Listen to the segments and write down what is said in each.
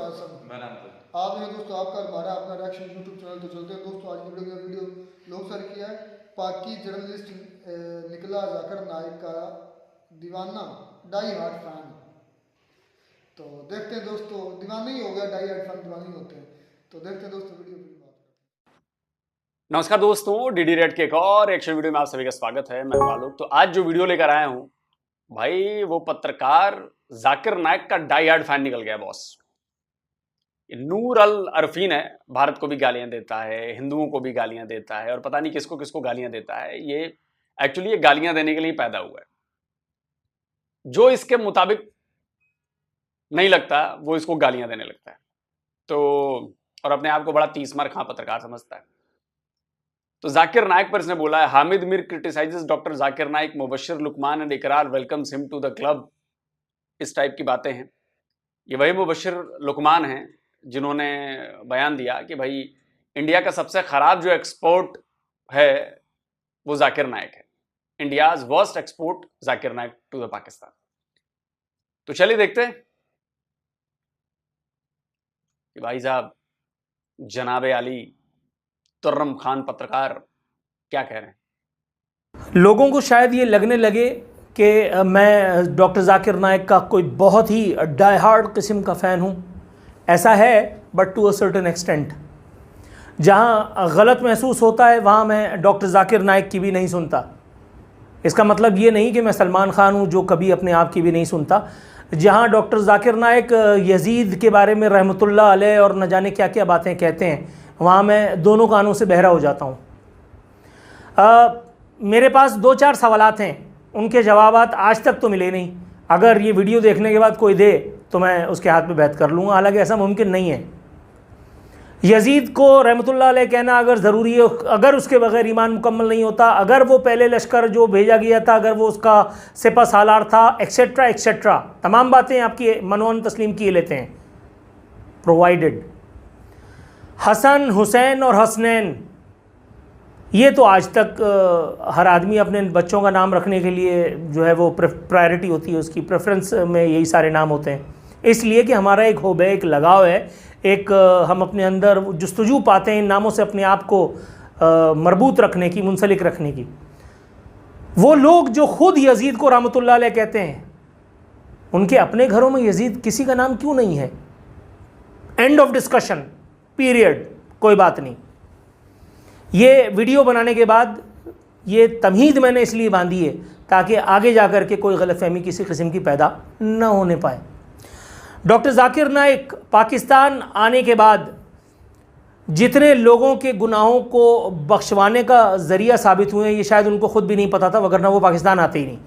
आसम मैं नाम आप हैं दोस्तों, आपका हमारा अपना रिएक्शन यूट्यूब चैनल। तो चलते हैं दोस्तों, आज की वीडियो लोग सर किया है। पाकि जर्नलिस्ट निकला जाकिर नाइक का दीवाना, डाई हार्ट फैन। तो देखते हैं दोस्तों, दीवाना ही हो गया, डाई हार्ट फैन दीवाने ही होते हैं। तो देखते हैं दोस्तों वीडियो की बात। नमस्कार दोस्तों, डीडी रेड के एक और एक्शन वीडियो में आप सभी का स्वागत है। मैं आलोक। तो आज जो वीडियो लेकर आया हूं भाई, वो पत्रकार जाकिर नाइक का डाई हार्ड फैन निकल गया बॉस। नूर अल अरफीन है, भारत को भी गालियां देता है, हिंदुओं को भी गालियां देता है और पता नहीं किसको किसको गालियां देता है। ये एक्चुअली ये गालियां देने के लिए पैदा हुआ है। जो इसके मुताबिक नहीं लगता वो इसको गालियां देने लगता है। तो और अपने आप को बड़ा तीसमार खां पत्रकार समझता है। तो जाकिर नाइक पर इसने बोला है, Hamid Mir criticises doctor Zakir Naik, Mubashir Luqman and Iqrar welcomes him to the club. इस टाइप की बातें हैं। ये वही मुबशिर लुकमान हैं जिन्होंने बयान दिया कि भाई इंडिया का सबसे खराब जो एक्सपोर्ट है वो जाकिर नाइक है। India's worst export Zakir Naik to the Pakistan. तो चलिए देखते हैं कि भाई साहब जनाबे आली तुर्रम खान पत्रकार क्या कह रहे हैं। लोगों को शायद ये लगने लगे कि मैं डॉक्टर जाकिर नाइक का कोई बहुत ही डाई हार्ड किस्म का फ़ैन हूँ। ऐसा है, but to a certain extent. जहाँ गलत महसूस होता है वहाँ मैं डॉक्टर जाकिर नाइक की भी नहीं सुनता। इसका मतलब ये नहीं कि मैं सलमान खान हूँ जो कभी अपने आप की भी नहीं सुनता। जहाँ डॉक्टर जाकिर नाइक यजीद के बारे में रहमतुल्लाह अलैह और न जाने क्या क्या बातें कहते हैं, वहाँ मैं दोनों कानों से बहरा हो जाता हूँ। मेरे पास दो चार सवालात हैं, उनके जवाबात आज तक तो मिले नहीं। अगर ये वीडियो देखने के बाद कोई दे तो मैं उसके हाथ पे बैत कर लूँगा, हालांकि ऐसा मुमकिन नहीं है। यजीद को रहमतुल्लाह अलैह कहना अगर ज़रूरी है, अगर उसके बगैर ईमान मुकम्मल नहीं होता, अगर वो पहले लश्कर जो भेजा गया था, अगर वो उसका सिपा सालार था, एक्सेट्रा एक्सेट्रा, तमाम बातें आपकी मनोन तस्लीम किए लेते हैं, प्रोवाइडेड हसन हुसैन और हसनैन, ये तो आज तक हर आदमी अपने बच्चों का नाम रखने के लिए जो है वो प्रायोरिटी होती है, उसकी प्रेफरेंस में यही सारे नाम होते हैं। इसलिए कि हमारा एक होब है, एक लगाव है, एक हम अपने अंदर जुस्तजू पाते हैं इन नामों से अपने आप को मरबूत रखने की, मुंसलिक रखने की। वो लोग जो ख़ुद यजीद को रहमतुल्लाह अलैह कहते हैं, उनके अपने घरों में यजीद किसी का नाम क्यों नहीं है? एंड ऑफ डिस्कशन, पीरियड, कोई बात नहीं। ये वीडियो बनाने के बाद ये तमहीद मैंने इसलिए बांधी है ताकि आगे जाकर के कोई गलतफहमी किसी किस्म की पैदा न होने पाए। डॉक्टर जाकिर नाइक पाकिस्तान आने के बाद जितने लोगों के गुनाहों को बख्शवाने का ज़रिया साबित हुए हैं, ये शायद उनको ख़ुद भी नहीं पता था, वगरना वो पाकिस्तान आते ही नहीं।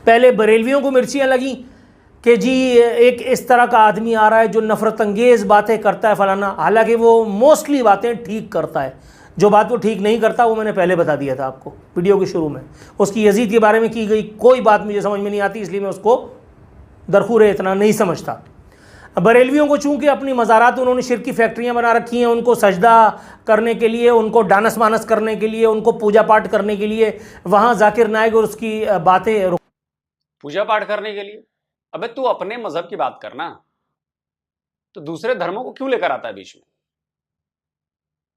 पहले बरेलवियों को मिर्चियाँ लगीं कि जी एक इस तरह का आदमी आ रहा है जो नफ़रत अंगेज़ बातें करता है फलाना, हालांकि वो मोस्टली बातें ठीक करता है। जो बात वो ठीक नहीं करता वो मैंने पहले बता दिया था आपको वीडियो के शुरू में। उसकी यजीद के बारे में की गई कोई बात मुझे समझ में नहीं आती, इसलिए मैं उसको दरखूरे इतना नहीं समझता। बरेलवियों को चूँकि अपनी मज़ारात उन्होंने शिरक की फैक्ट्रियाँ बना रखी हैं, उनको सजदा करने के लिए, उनको डानस मानस करने के लिए, उनको पूजा पाठ करने के लिए वहाँ जाकिर नाइक और उसकी बातें। पूजा पाठ करने के लिए? अबे तू अपने मजहब की बात करना, तो दूसरे धर्मों को क्यों लेकर आता है बीच में?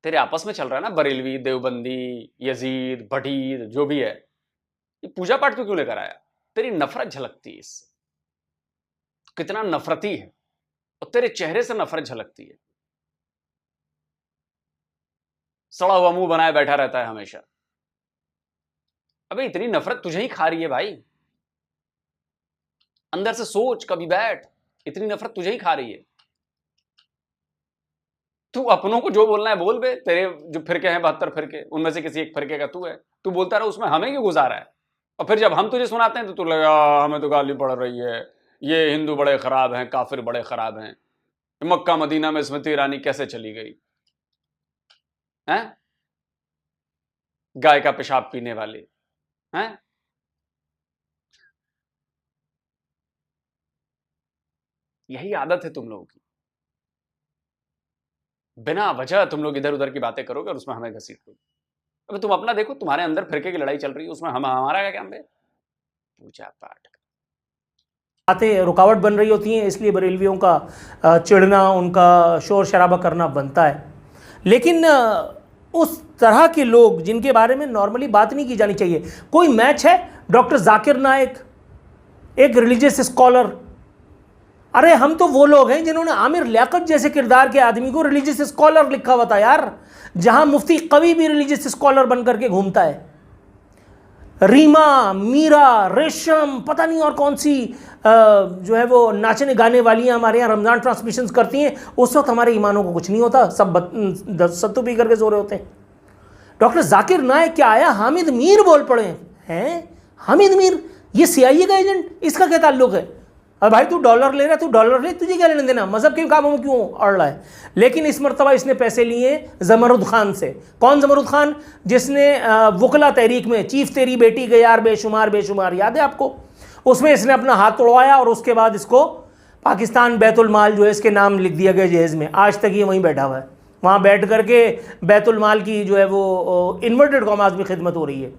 तेरे आपस में चल रहा है ना, बरेलवी, देवबंदी, यजीद, भटीर, जो भी है, ये पूजा पाठ क्यों लेकर आया? तेरी नफरत झलकती है इससे, कितना नफरती है, और तेरे चेहरे से नफरत झलकती है। सड़ा हुआ मुंह बनाए बैठा रहता है हमेशा। अबे इतनी नफरत तुझे ही खा रही है भाई, अंदर से सोच, कभी बैठ। इतनी नफरत तुझे ही खा रही है। तू अपनों को जो बोलना है बोल बे। तेरे जो फिरके हैं 72 फिरके, उनमें से किसी एक फिरके का तू है, तू बोलता रहा, उसमें हमें क्यों गुजारा है? और फिर जब हम तुझे सुनाते हैं तो तू लगा हमें तो गाली पड़ रही है, ये हिंदू बड़े खराब हैं, काफिर बड़े खराब हैं, मक्का मदीना में स्मृति ईरानी कैसे चली गई हैं, गाय का पेशाब पीने वाले हैं। यही आदत है तुम लोगों की, बिना वजह तुम लोग इधर उधर की बातें करोगे और उसमें हमें घसीट लोगे। अबे तुम अपना देखो, तुम्हारे अंदर फिरके की लड़ाई चल रही है, उसमें हम हमारा क्या काम है? पूजा पाठ। बातें रुकावट बन रही होती हैं, इसलिए बरेलवियों का चिढ़ना, उनका शोर शराबा करना बनता है। लेकिन उस तरह के लोग जिनके बारे में नॉर्मली बात नहीं की जानी चाहिए। कोई मैच है, डॉक्टर जाकिर नाइक एक रिलीजियस स्कॉलर, अरे हम तो वो लोग हैं जिन्होंने आमिर लियाकत जैसे किरदार के आदमी को रिलीजियस स्कॉलर लिखा हुआ था यार, जहां मुफ्ती कवि भी रिलीजियस स्कॉलर बनकर के घूमता है। रीमा, मीरा, रेशम, पता नहीं और कौन सी जो है वो नाचने गाने वालियां हमारे यहाँ रमज़ान ट्रांसमिशंस करती हैं, उस वक्त हमारे ईमानों को कुछ नहीं होता, सब सत्तू पी करके सो रहे होते हैं। डॉक्टर जाकिर नाइक क्या आया, हामिद मीर बोल पड़े हैं। हामिद मीर ये CIA का एजेंट, इसका क्या ताल्लुक है? अब भाई तू डॉलर ले रहा है, तू डॉलर ले, तुझे क्या लेने देना, मजहब के कामों में क्यों अड़ रहा है? लेकिन इस मरतबा इसने पैसे लिए ज़मरुद खान से। कौन ज़मरुद खान? जिसने वकला तहरीक में चीफ तेरी बेटी के यार बेशुमार बेशुमार, याद है आपको? उसमें इसने अपना हाथ तोड़वाया और उसके बाद इसको पाकिस्तान बैतुल माल जो है इसके नाम लिख दिया गया जहेज़ में। आज तक ये वहीं बैठा हुआ है, वहाँ बैठ करके बैतुल माल की जो है वो इन्वर्टेड कॉमास में खिदमत हो रही है।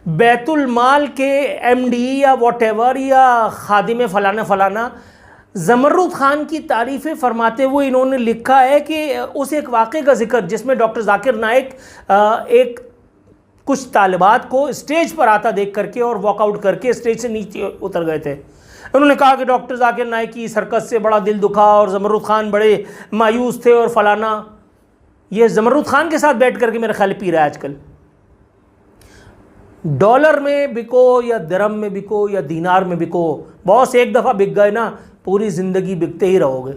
बैतुल माल के MD या वॉटेवर या खादिम फलाना फलाना ज़मरुद खान की तारीफ़ें फरमाते हुए इन्होंने लिखा है कि उस एक वाक़े का जिक्र जिसमें डॉक्टर जाकिर नाइक एक कुछ तालिबात को स्टेज पर आता देख करके और वॉकआउट करके स्टेज से नीचे उतर गए थे। उन्होंने कहा कि डॉक्टर जाकिर नाइक की सरकत से बड़ा दिल दुखा और ज़मरुद खान बड़े मायूस थे और फलाना। ये ज़मरुद खान के साथ बैठ करके मेरा ख्याल पी रहा है आजकल। डॉलर में बिको या दिरहम में बिको या दीनार में बिको, बॉस एक दफ़ा बिक गए ना पूरी ज़िंदगी बिकते ही रहोगे।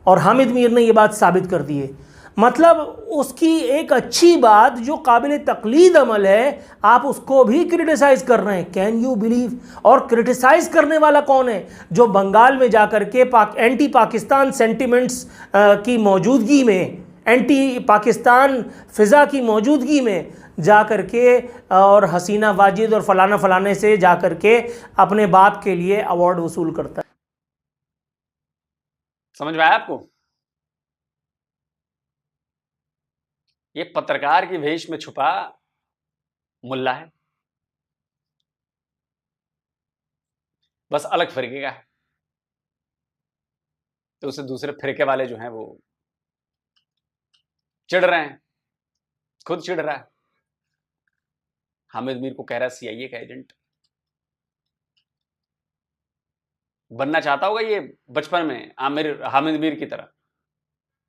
और हामिद मीर ने ये बात साबित कर दी है। मतलब उसकी एक अच्छी बात जो काबिल तकलीद अमल है, आप उसको भी क्रिटिसाइज़ कर रहे हैं। Can you believe? और क्रिटिसाइज़ करने वाला कौन है? जो बंगाल में जा कर के एंटी पाकिस्तान सेंटिमेंट्स की मौजूदगी में, एंटी पाकिस्तान फ़िज़ा की मौजूदगी में जा कर के और हसीना वाजिद और फलाना फलाने से जा कर के अपने बाप के लिए अवार्ड वसूल करता है। समझ में आया आपको? ये पत्रकार की भेष में छुपा मुल्ला है, बस अलग फिरके का है, तो उसे दूसरे फिरके वाले जो हैं वो चिढ़ रहे हैं, खुद चिढ़ रहा है। हामिद मीर को कह रहा है CIA का एजेंट बनना चाहता होगा ये बचपन में हामिद मीर की तरह,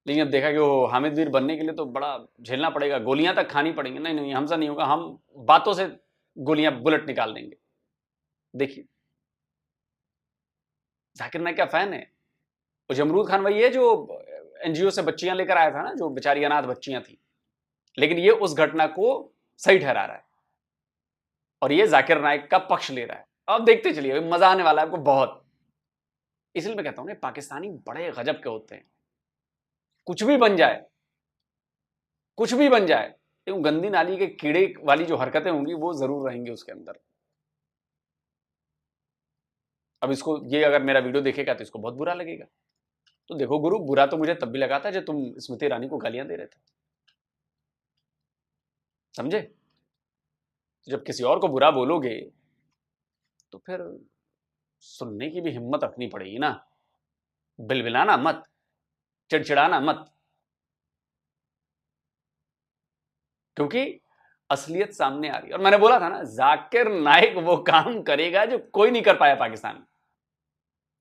लेकिन अब देखा कि वो हामिद मीर बनने के लिए तो बड़ा झेलना पड़ेगा, गोलियां तक खानी पड़ेंगी। नहीं नहीं, हमसे नहीं होगा, हम बातों से गोलियां बुलेट निकाल देंगे। देखिए जाकिर नाइक का फैन है। वो जमरूद खान वही है जो NGO से बच्चियां लेकर आया था ना, जो बेचारी अनाथ बच्चियां थी, लेकिन ये उस घटना को सही ठहरा रहा है और ये जाकिर नाइक का पक्ष ले रहा है। अब देखते चलिए, मजा आने वाला है आपको बहुत। इसलिए मैं कहता हूं पाकिस्तानी बड़े गजब के होते हैं, कुछ भी बन जाए, कुछ भी बन जाए, लेकिन गंदी नाली के कीड़े वाली जो हरकतें होंगी वो जरूर रहेंगी उसके अंदर। अब इसको, ये अगर मेरा वीडियो देखेगा तो इसको बहुत बुरा लगेगा। तो देखो गुरु, बुरा तो मुझे तब भी लगा था जब तुम स्मृति ईरानी को गालियां दे रहे थे, समझे? जब किसी और को बुरा बोलोगे तो फिर सुनने की भी हिम्मत रखनी पड़ेगी ना, बिलबिलाना मत, चिड़चिड़ाना मत, क्योंकि असलियत सामने आ रही है। और मैंने बोला था ना, जाकिर नाइक वो काम करेगा जो कोई नहीं कर पाया पाकिस्तान में।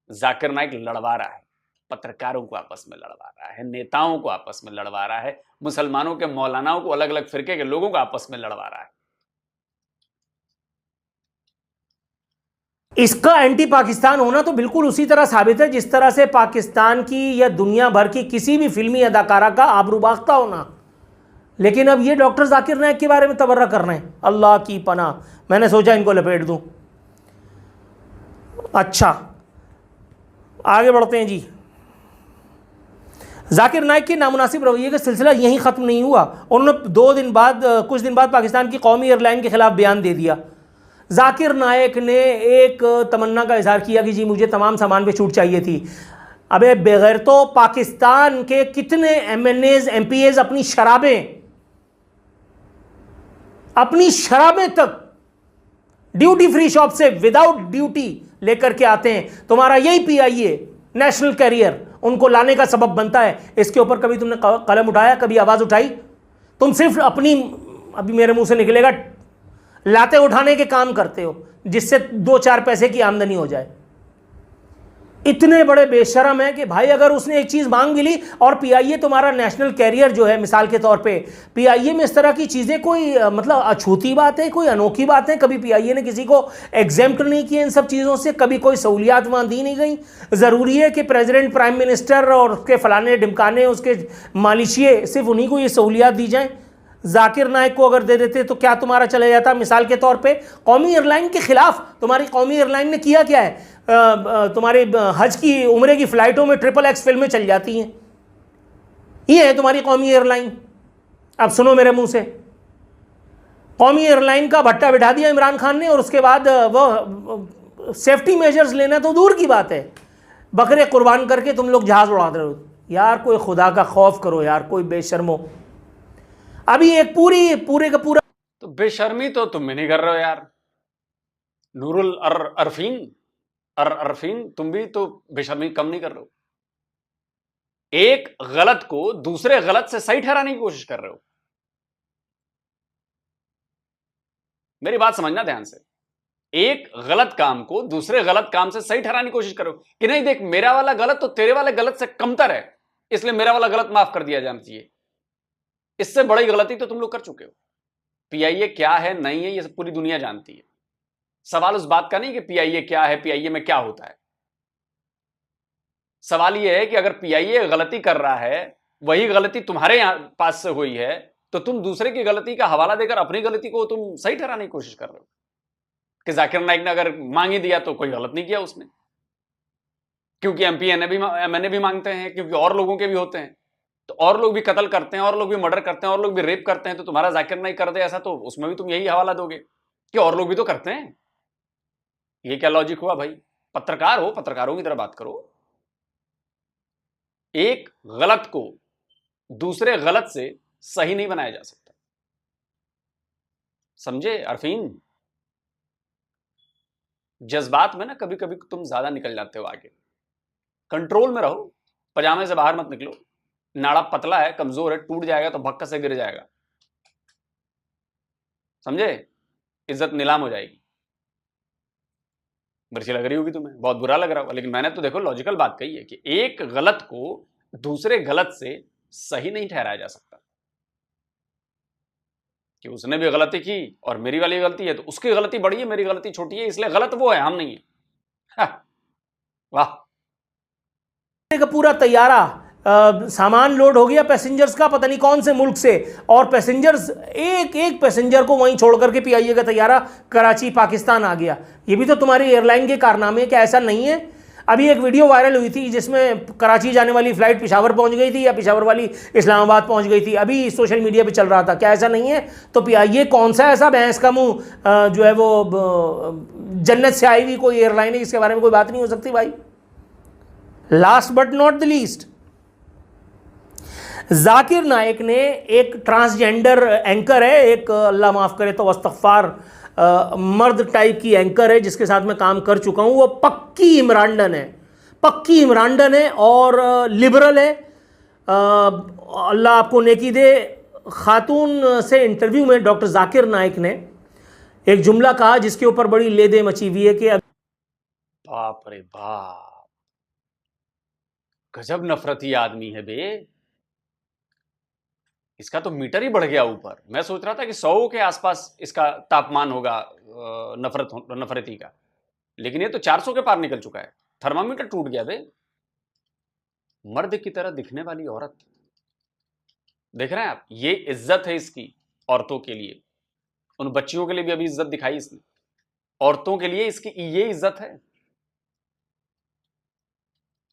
जाकिर नाइक लड़वा रहा है, पत्रकारों को आपस में लड़वा रहा है, नेताओं को आपस में लड़वा रहा है, मुसलमानों के मौलानाओं को, अलग अलग फिरके के लोगों को आपस में लड़वा रहा है। इसका एंटी पाकिस्तान होना तो बिल्कुल उसी तरह साबित है जिस तरह से पाकिस्तान की या दुनिया भर की किसी भी फिल्मी अदाकारा का आबरूबाख्ता होना। लेकिन अब ये डॉक्टर जाकिर नाइक के बारे में तबर्रा कर रहे हैं, अल्लाह की पनाह। मैंने सोचा इनको लपेट दूं। अच्छा, आगे बढ़ते हैं जी। जाकिर नाइक के नामुनासिब रवैये का सिलसिला यहीं ख़त्म नहीं हुआ। उन्होंने कुछ दिन बाद पाकिस्तान की कौमी एयरलाइन के ख़िलाफ़ बयान दे दिया। जाकिर नाइक ने एक तमन्ना का इजहार किया कि जी मुझे तमाम सामान पे छूट चाहिए थी। अबे बगैर तो पाकिस्तान के कितने MNAs MPAs अपनी शराबें तक ड्यूटी फ्री शॉप से विदाउट ड्यूटी लेकर के आते हैं, तुम्हारा यही पीआईए नेशनल कैरियर उनको लाने का सबब बनता है। इसके ऊपर कभी तुमने कलम उठाया, कभी आवाज़ उठाई? तुम सिर्फ अपनी, अभी मेरे मुंह से निकलेगा, लाते उठाने के काम करते हो जिससे 2-4 पैसे की आमदनी हो जाए। इतने बड़े बेशरम है कि भाई अगर उसने एक चीज़ मांग भी ली और पीआईए तुम्हारा नेशनल कैरियर जो है, मिसाल के तौर पे पीआईए में इस तरह की चीज़ें कोई मतलब अछूती बात है, कोई अनोखी बात है? कभी पीआईए ने किसी को एग्जेम्प्ट नहीं किया इन सब चीज़ों से, कभी कोई सहूलियात वहाँ दी नहीं गई। ज़रूरी है कि प्रेसिडेंट, प्राइम मिनिस्टर और उसके फलाने ढिमकाने, उसके मालिशिए, सिर्फ उन्हीं को ये सहूलियात दी जाएँ? जाकिर नाइक को अगर दे देते तो क्या तुम्हारा चला जाता? मिसाल के तौर पे कौमी एयरलाइन के खिलाफ, तुम्हारी कौमी एयरलाइन ने किया क्या है? तुम्हारे हज की, उम्रे की फ़्लाइटों में XXX फिल्में चल जाती हैं। ये है तुम्हारी कौमी एयरलाइन। अब सुनो मेरे मुंह से, कौमी एयरलाइन का भट्टा बिठा दिया इमरान खान ने, और उसके बाद वो सेफ्टी मेजर्स लेना तो दूर की बात है, बकरे कुर्बान करके तुम लोग जहाज़ उड़ा रहे हो। यार कोई खुदा का खौफ करो यार, कोई बेशर्मो। अभी एक पूरे का पूरा, तो बेशर्मी तो तुम भी नहीं कर रहे हो यार। नूरुल अरफीन, तुम भी तो बेशर्मी कम नहीं कर रहे हो। एक गलत को दूसरे गलत से सही ठहराने की कोशिश कर रहे हो। मेरी बात समझना ध्यान से। एक गलत काम को दूसरे गलत काम से सही ठहराने की कोशिश करो कि नहीं देख, मेरा वाला गलत तो तेरे वाले गलत से कमतर है, इसलिए मेरा वाला गलत माफ कर दिया जाना चाहिए। इससे बड़ी गलती तो तुम लोग कर चुके हो। पीआईए क्या है, नहीं है, ये सब पूरी दुनिया जानती है। सवाल उस बात का नहीं कि पीआईए क्या है, पीआईए में क्या होता है। सवाल यह है कि अगर पीआईए गलती कर रहा है, वही गलती तुम्हारे यहां पास से हुई है, तो तुम दूसरे की गलती का हवाला देकर अपनी गलती को तुम सही ठहराने की कोशिश कर रहे हो कि जाकिर नाइक ने अगर मांग ही दिया तो कोई गलत नहीं किया उसने, क्योंकि एमएनए भी मांगते हैं, क्योंकि और लोगों के भी होते हैं, तो और लोग भी कत्ल करते हैं, और लोग भी मर्डर करते हैं, और लोग भी रेप करते हैं, तो तुम्हारा जाकिर नाइक कर दे ऐसा तो उसमें भी तुम यही हवाला दोगे कि और लोग भी तो करते हैं। ये क्या लॉजिक हुआ भाई? पत्रकार हो, पत्रकारों की तरह बात करो। एक गलत को दूसरे गलत से सही नहीं बनाया जा सकता, समझे अरफीन? जज्बात में ना कभी कभी तुम ज्यादा निकल जाते हो आगे। कंट्रोल में रहो, पजामे से बाहर मत निकलो। नाड़ा पतला है, कमजोर है, टूट जाएगा तो भक्का से गिर जाएगा, समझे? इज्जत नीलाम हो जाएगी। मिर्ची लग रही होगी तुम्हें, बहुत बुरा लग रहा होगा, लेकिन मैंने तो देखो लॉजिकल बात कही है कि एक गलत को दूसरे गलत से सही नहीं ठहराया जा सकता। कि उसने भी गलती की और मेरी वाली गलती है तो उसकी गलती बड़ी है, मेरी गलती छोटी है, इसलिए गलत वो है, हम नहीं है। वाह। का पूरा तैयारा सामान लोड हो गया पैसेंजर्स का, पता नहीं कौन से मुल्क से, और पैसेंजर्स, एक एक पैसेंजर को वहीं छोड़ करके पीआईए का तैयारा कराची पाकिस्तान आ गया। ये भी तो तुम्हारी एयरलाइन के कारनामे, क्या ऐसा नहीं है? अभी एक वीडियो वायरल हुई थी जिसमें कराची जाने वाली फ्लाइट पेशावर पहुंच गई थी या पेशावर वाली इस्लामाबाद पहुंच गई थी, अभी सोशल मीडिया पे चल रहा था। क्या ऐसा नहीं है? तो पीआईए कौन सा ऐसा भैंस का मुंह जो है वो जन्नत से आई हुई कोई एयरलाइन है, इसके बारे में कोई बात नहीं हो सकती भाई। Last but not the least, Zakir Naik ने, एक ट्रांसजेंडर एंकर है, एक अल्लाह माफ़ करे तो वस्तगफार मर्द टाइप की एंकर है जिसके साथ मैं काम कर चुका हूँ, वो पक्की इमरानडन है, पक्की इमरानडन है और लिबरल है। अल्लाह आपको नेकी दे। खातून से इंटरव्यू में डॉक्टर जाकिर नाइक ने एक जुमला कहा जिसके ऊपर बड़ी लेदे मची हुई है कि बाप रे बाप, गजब नफरती आदमी है बे। इसका तो मीटर ही बढ़ गया ऊपर। मैं सोच रहा था कि 100 के आसपास इसका तापमान होगा नफरती का, लेकिन ये तो 400 के पार निकल चुका है। थर्मामीटर टूट गया बे। मर्द की तरह दिखने वाली औरत, देख रहे हैं आप? ये इज्जत है इसकी औरतों के लिए। उन बच्चियों के लिए भी अभी इज्जत दिखाई इसने, औरतों के लिए इसकी ये इज्जत है।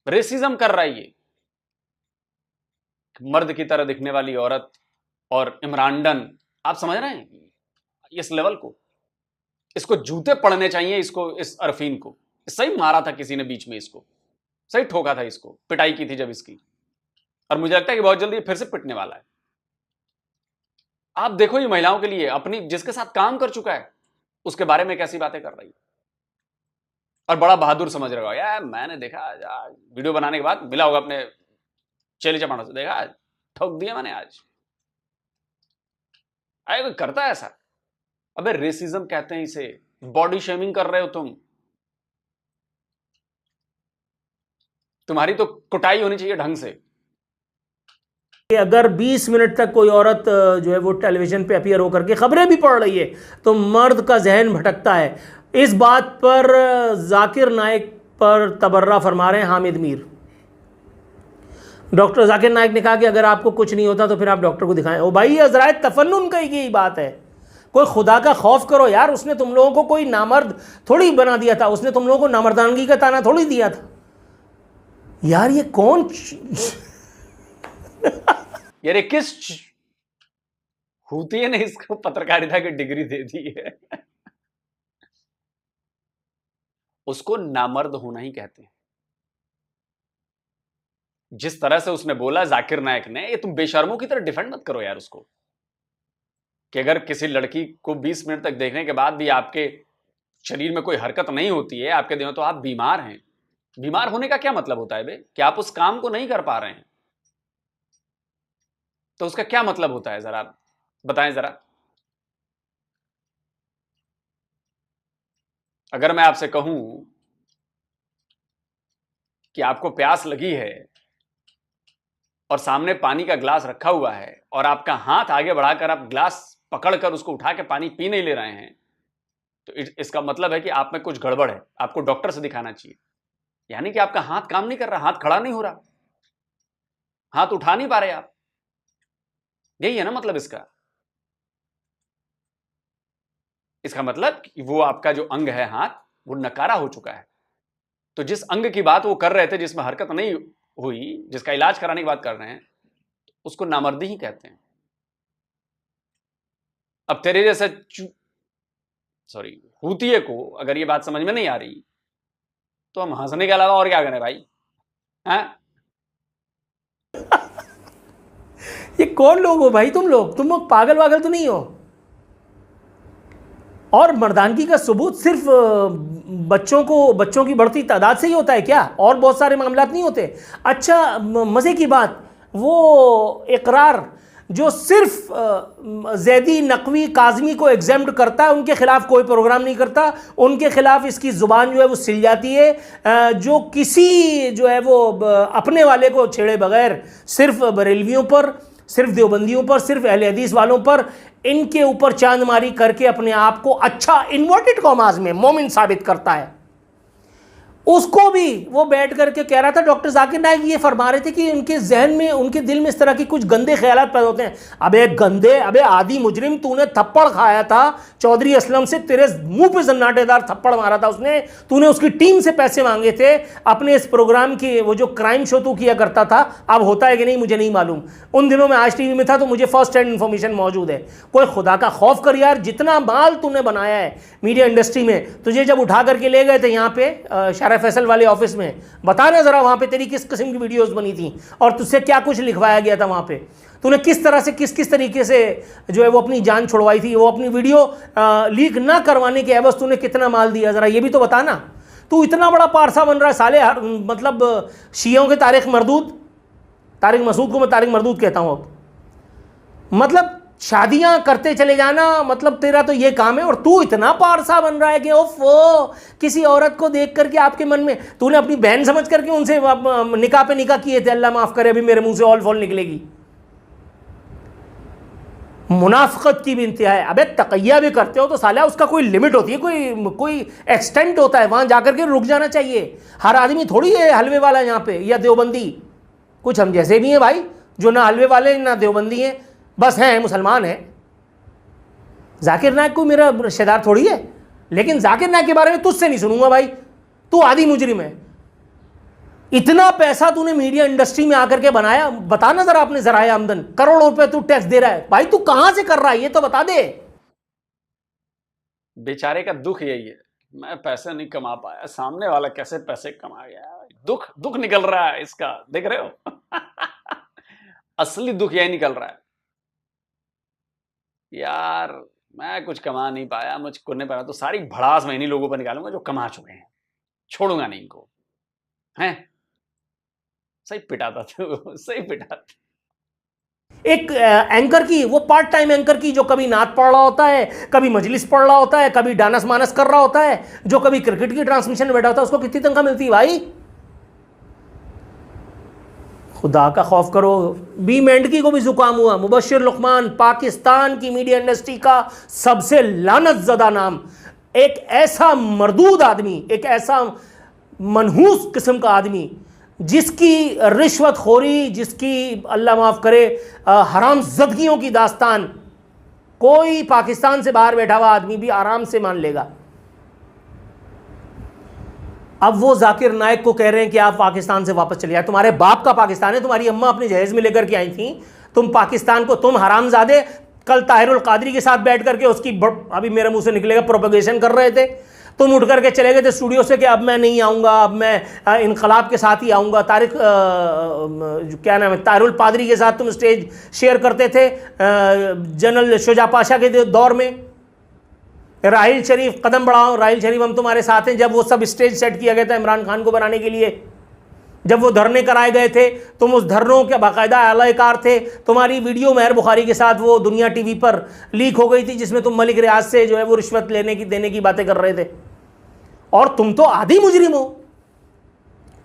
रेसिज्म कर रहा है ये, मर्द की तरह दिखने वाली औरत और इमरानडन। आप समझ रहे हैं इस लेवल को? इसको जूते पड़ने चाहिए इसको, इस अरफीन को। सही मारा था किसी ने बीच में, इसको सही ठोका था, इसको पिटाई की थी जब इसकी, और मुझे लगता है कि बहुत जल्दी फिर से पिटने वाला है। आप देखो ये महिलाओं के लिए, अपनी जिसके साथ काम कर चुका है उसके बारे में कैसी बातें कर रही है। और बड़ा बहादुर समझ रहा होगा, यार मैंने देखा आज वीडियो बनाने के बाद मिला होगा अपने चेली चपाड़ों से, देखा आज ठोक दिया मैंने आज। आए कोई करता है ऐसा? अबे रेसिज्म कहते हैं इसे, बॉडी शेमिंग कर रहे हो तुम। तुम्हारी तो कुटाई होनी चाहिए ढंग से। कि अगर 20 मिनट तक कोई औरत जो है वो टेलीविजन पे अपीयर होकर के खबरें भी पढ़ रही है तो मर्द का जहन भटकता है। इस बात पर जाकिर नाइक पर तबर्रा फरमा रहे हैं हामिद मीर। डॉक्टर जाकिर नाइक ने कहा कि अगर आपको कुछ नहीं होता तो फिर आप डॉक्टर को दिखाएं। ओ भाई, अजराए तफन्नुन का ही बात है। कोई खुदा का खौफ करो यार। उसने तुम लोगों को कोई नामर्द थोड़ी बना दिया था, उसने तुम लोगों को नामर्दानगी का ताना थोड़ी दिया था यार। ये कौन यार ये किस होती है ने इसको पत्रकारिता की डिग्री दे दी है? उसको नामर्द होना ही कहते हैं। जिस तरह से उसने बोला जाकिर नायक ने, ये तुम बेशर्मों की तरह डिफेंड मत करो यार उसको, कि अगर किसी लड़की को 20 मिनट तक देखने के बाद भी आपके शरीर में कोई हरकत नहीं होती है, आपके दिनों, तो आप बीमार हैं। बीमार होने का क्या मतलब होता है बे? कि आप उस काम को नहीं कर पा रहे हैं, तो उसका क्या मतलब होता है? जरा बताएं जरा। अगर मैं आपसे कहूं कि आपको प्यास लगी है और सामने पानी का ग्लास रखा हुआ है और आपका हाथ आगे बढ़ाकर आप ग्लास पकड़कर उसको उठा के पानी पी नहीं ले रहे हैं, तो इसका मतलब है कि आप में कुछ गड़बड़ है, आपको डॉक्टर से दिखाना चाहिए। यानी कि आपका हाथ काम नहीं कर रहा, हाथ खड़ा नहीं हो रहा, हाथ उठा नहीं पा रहे आप। यही है ना मतलब इसका। इसका मतलब कि वो आपका जो अंग है हाथ, वो नकारा हो चुका है। तो जिस अंग की बात वो कर रहे थे, जिसमें हरकत नहीं हुई, जिसका इलाज कराने की बात कर रहे हैं, उसको नामर्दी ही कहते हैं। अब तेरे जैसे हूतिये को अगर ये बात समझ में नहीं आ रही तो हम हंसने के अलावा और क्या करें भाई? हैं? ये कौन लोग हो भाई? तुम लोग पागल वागल तो नहीं हो? और मर्दानगी का सबूत सिर्फ बच्चों की बढ़ती तादाद से ही होता है क्या? और बहुत सारे मामलात नहीं होते? अच्छा, मज़े की बात, वो इकरार जो सिर्फ जैदी, नकवी, काज़मी को एग्जाम्प्ट करता है, उनके खिलाफ कोई प्रोग्राम नहीं करता, उनके खिलाफ इसकी ज़ुबान जो है वो सिल जाती है। जो किसी जो है वो अपने वाले को छेड़े बगैर सिर्फ बरेलवियों पर, सिर्फ देवबंदियों पर, सिर्फ अहले हदीस वालों पर, इनके ऊपर चांदमारी करके अपने आप को अच्छा इन्वर्टेड कॉमास में मोमिन साबित करता है, उसको भी वो बैठ करके कह रहा था। डॉक्टर जाकिर नाइक ये फरमा रहे थे कि उनके जहन में, उनके दिल में इस तरह की कुछ गंदे ख्यालात पैदा होते हैं। अबे गंदे, अबे आदि मुजरिम, तूने थप्पड़ खाया था चौधरी असलम से, तेरे मुंह पे जन्नाटेदार थप्पड़ मारा था उसने, तूने उसकी टीम से पैसे मांगे थे अपने इस प्रोग्राम की, वो जो क्राइम शो तू किया करता था, अब होता है कि नहीं मुझे नहीं मालूम। उन दिनों में आज टीवी में था तो मुझे फर्स्ट हैंड इन्फॉर्मेशन मौजूद है। कोई खुदा का खौफ कर यार, जितना माल तूने बनाया है मीडिया इंडस्ट्री में, तुझे जब उठा करके ले गए थे यहाँ पे शारा फैसल वाले ऑफिस में, बताना जरा वहां पे तेरी किस किस्म की वीडियोस बनी थी और तुझसे क्या कुछ लिखवाया गया था वहां पे, तूने किस तरह से किस तरीके से जो है वो अपनी जान छुड़वाई थी, वो अपनी वीडियो लीक ना करवाने के एवज तूने कितना माल दिया, जरा ये भी तो बताना। तू इतना बड़ा पारसा बन रहा है साले, मतलब शियों के तारिक मसूद को मैं तारिक मरदूद कहता हूं अब, मतलब शादियां करते चले जाना, मतलब तेरा तो ये काम है। और तू इतना पारसा बन रहा है कि ओफो, किसी औरत को देख करके आपके मन में, तूने अपनी बहन समझ करके उनसे निकाह पे निकाह किए थे, अल्लाह माफ करे अभी मेरे मुंह से ऑल फॉल निकलेगी, मुनाफिकत की भी इंतहा है। अबे तकैया भी करते हो तो साला उसका कोई लिमिट होती है, कोई एक्सटेंट होता है, वहां जाकर के रुक जाना चाहिए। हर आदमी थोड़ी है हलवे वाला यहाँ पे या देवबंदी, कुछ हम जैसे भी हैं भाई, जो ना हलवे वाले ना देवबंदी हैं, बस हैं मुसलमान हैं। जाकिर नाइक को मेरा रिश्तेदार थोड़ी है, लेकिन जाकिर नाइक के बारे में तुझसे नहीं सुनूंगा भाई, तू आदि मुजरिम है। इतना पैसा तूने मीडिया इंडस्ट्री में आकर के बनाया, बताना जरा अपने जराए आमदन, करोड़ों रुपए तू टैक्स दे रहा है भाई, तू कहां से कर रहा है ये तो बता दे। बेचारे का दुख यही है, मैं पैसे नहीं कमा पाया, सामने वाला कैसे पैसे कमा गया, दुख निकल रहा है इसका, देख रहे हो? असली दुख यही निकल रहा है यार, मैं कुछ कमा नहीं पाया, मुझको नहीं पाया, तो सारी भड़ास मैं इन्हीं लोगों पर निकालूंगा जो कमा चुके हैं। छोड़ूंगा नहीं इनको। हैं सही पिटाता था, सही पिटाता। एक एंकर की, वो पार्ट टाइम एंकर की, जो कभी नात पढ़ रहा होता है, कभी मजलिस पढ़ रहा होता है, कभी डानस मानस कर रहा होता है, जो कभी क्रिकेट की ट्रांसमिशन में बैठा होता है, उसको कितनी तनख्वाह मिलती है भाई? खुदा का खौफ करो। बी मेंढकी को भी जुकाम हुआ। मुबशिर लुकमान पाकिस्तान की मीडिया इंडस्ट्री का सबसे लानतज़दा नाम, एक ऐसा मरदूद आदमी, एक ऐसा मनहूस किस्म का आदमी जिसकी रिश्वतखोरी, जिसकी अल्लाह माफ़ करे हराम ज़दगियों की दास्तान कोई पाकिस्तान से बाहर बैठा हुआ आदमी भी आराम से मान लेगा। अब वो जाकिर नायक को कह रहे हैं कि आप पाकिस्तान से वापस चले जाए। तुम्हारे बाप का पाकिस्तान है, तुम्हारी अम्मा अपने जहेज में लेकर के आई थी। तुम पाकिस्तान को, तुम हरामजादे कल ताहिरुल कादरी के साथ बैठ करके उसकी अभी मेरे मुंह से निकलेगा प्रोपगेशन कर रहे थे। तुम उठ करके चले गए थे स्टूडियो से कि अब मैं नहीं आऊँगा, अब मैं इनकलाब के साथ ही आऊँगा। क्या नाम है, ताहिरुल पादरी के साथ तुम स्टेज शेयर करते थे जनरल शुजा पाशा के दौर में। राहिल शरीफ, कदम बढ़ाओ राहिल शरीफ, हम तुम्हारे साथ हैं। जब वो सब स्टेज सेट किया गया था इमरान खान को बनाने के लिए, जब वो धरने कराए गए थे, तुम उस धरनों के बाकायदा आलाकार थे। तुम्हारी वीडियो मेहर बुखारी के साथ वो दुनिया टीवी पर लीक हो गई थी, जिसमें तुम मलिक रियाज से जो है वो रिश्वत देने की बातें कर रहे थे। और तुम तो आधी मुजरिम हो।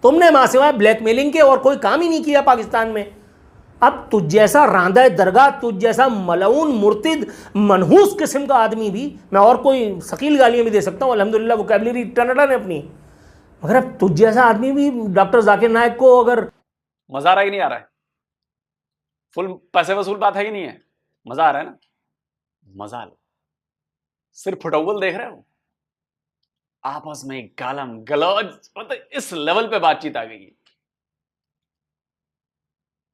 तुमने मां सिवाय ब्लैकमेलिंग के और कोई काम ही नहीं किया पाकिस्तान में। अब तुझ जैसा रांदा दरगाह, तुझ जैसा मलऊन मुर्तिद मनहूस किस्म का आदमी भी, मैं और कोई शकील गालियां भी दे सकता हूँ, अल्हम्दुलिल्लाह वोकैबुलरी टनाटन है अपनी, मगर अब तुझ जैसा आदमी भी डॉक्टर जाकिर नायक को अगर मजा आ रहा ही नहीं आ रहा है, फुल पैसे वसूल बात है कि नहीं है, मजा आ रहा है ना, मजा लो। सिर्फ फुटबॉल देख रहे हो, आपस में गालम गलौज, मतलब इस लेवल पे बातचीत आ गई।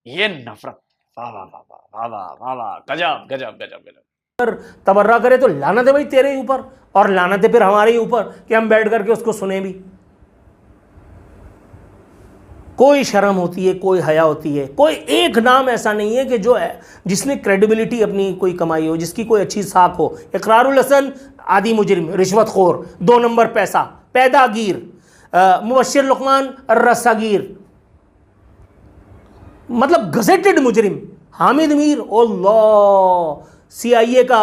ये नफरत, वाह वाह वाह वाह वाह वाह वाह, गजब गजब गजब गजब। तबर्रा करे तो लानत है भाई तेरे ऊपर, और लानत है फिर हमारे ऊपर कि हम बैठ करके उसको सुने भी। कोई शर्म होती है, कोई हया होती है, कोई एक नाम ऐसा नहीं है कि जो है जिसने क्रेडिबिलिटी अपनी कोई कमाई हो, जिसकी कोई अच्छी साख हो। इकरारुल हसन आदि मुजरिम, रिश्वतखोर, 2 नंबर पैसा, पैदागीर। मुबशिर लुकमान रस्सागीर, मतलब गजेटेड मुजरिम। हामिद मीर अल्लाह CIA का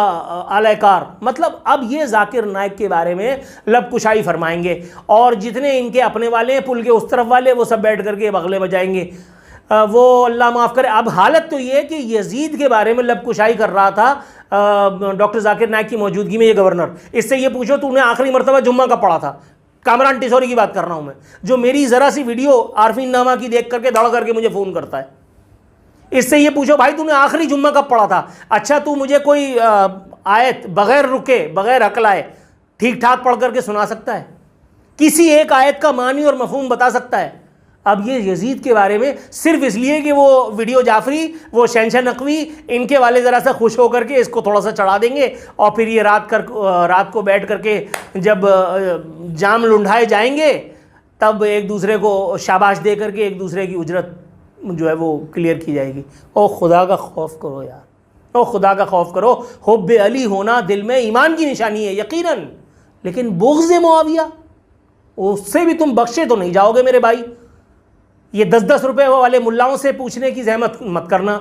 आलाकार। मतलब अब ये जाकिर नायक के बारे में लबकुशाई फरमाएंगे, और जितने इनके अपने वाले हैं पुल के उस तरफ वाले, वो सब बैठ करके बगले बजाएंगे। वो अल्लाह माफ़ करे। अब हालत तो ये है कि यजीद के बारे में लबकुशाई कर रहा था डॉक्टर जाकिर नायक की मौजूदगी में ये गवर्नर। इससे ये पूछो तूने आखिरी मरतबा जुम्मा का पढ़ा था। कामरान टिसोरी की बात कर रहा हूँ मैं, जो मेरी ज़रा सी वीडियो आरफीन नामा की देख करके दौड़ करके मुझे फ़ोन करता है। इससे ये पूछो भाई तूने आखिरी जुम्मा कब पढ़ा था। अच्छा तू मुझे कोई आयत बगैर रुके, बगैर हकलाए ठीक ठाक पढ़ करके सुना सकता है? किसी एक आयत का मानी और मफहूम बता सकता है? अब ये यजीद के बारे में सिर्फ इसलिए कि वो वीडियो जाफरी, वो शहनशाह नकवी, इनके वाले ज़रा सा खुश होकर के इसको थोड़ा सा चढ़ा देंगे, और फिर ये रात को बैठ करके जब जाम लुंढाए जाएंगे तब एक दूसरे को शाबाश दे करके एक दूसरे की उजरत जो है वो क्लियर की जाएगी। ओ खुदा का खौफ करो यार, ओ खुदा का खौफ करो। हुब्बे अली होना दिल में ईमान की निशानी है यकीनन, लेकिन बुग़्ज़ मुआविया, उससे भी तुम बख्शे तो नहीं जाओगे मेरे भाई। ये 10-10 रुपए वाले मुल्लाओं से पूछने की जहमत मत करना।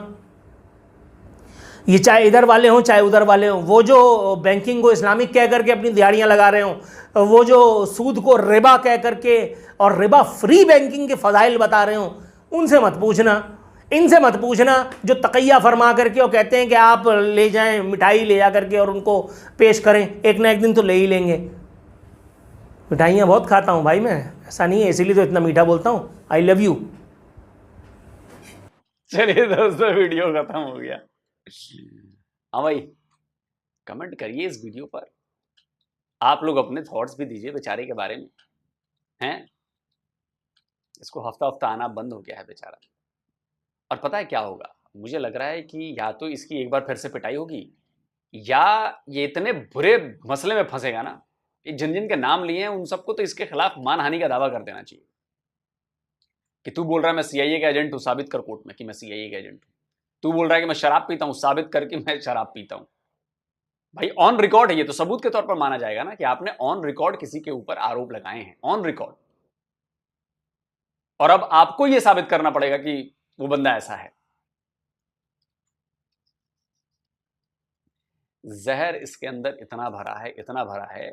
ये चाहे इधर वाले हों चाहे उधर वाले हों, वो जो बैंकिंग को इस्लामिक कह करके अपनी दिहाड़ियाँ लगा रहे हों, वो जो सूद को रिबा कह करके और रिबा फ्री बैंकिंग के फ़ज़ाइल बता रहे हों, उनसे मत पूछना, इनसे मत पूछना जो तक़ैया फरमा करके और कहते हैं कि आप ले जाएं मिठाई ले जा करके और उनको पेश करें, एक ना एक दिन तो ले ही लेंगे। मिठाइयाँ बहुत खाता हूँ भाई मैं, ऐसा नहीं है, इसीलिए तो इतना मीठा बोलता हूँ। I love you. चलिए दोस्तों वीडियो खत्म हो गया। हाँ भाई कमेंट करिए इस वीडियो पर, आप लोग अपने थॉट्स भी दीजिए बेचारे के बारे में। हैं इसको हफ्ता हफ्ता आना बंद हो गया है बेचारा। और पता है क्या होगा, मुझे लग रहा है कि या तो इसकी एक बार फिर से पिटाई होगी, या ये इतने बुरे मसले में फंसेगा ना, जिन जिन के नाम लिए हैं उन सबको तो इसके खिलाफ मानहानि का दावा कर देना चाहिए कि तू बोल रहा है मैं CIA का एजेंट हूं, साबित कर कोर्ट में कि मैं CIA का एजेंट हूं। तू बोल रहा है कि मैं शराब पीता हूं, साबित करके मैं शराब पीता हूं। भाई ऑन रिकॉर्ड है, ये तो सबूत के तौर पर माना जाएगा ना कि आपने ऑन रिकॉर्ड किसी के ऊपर आरोप लगाए हैं, ऑन रिकॉर्ड। और अब आपको यह साबित करना पड़ेगा कि वो बंदा ऐसा है। जहर इसके अंदर इतना भरा है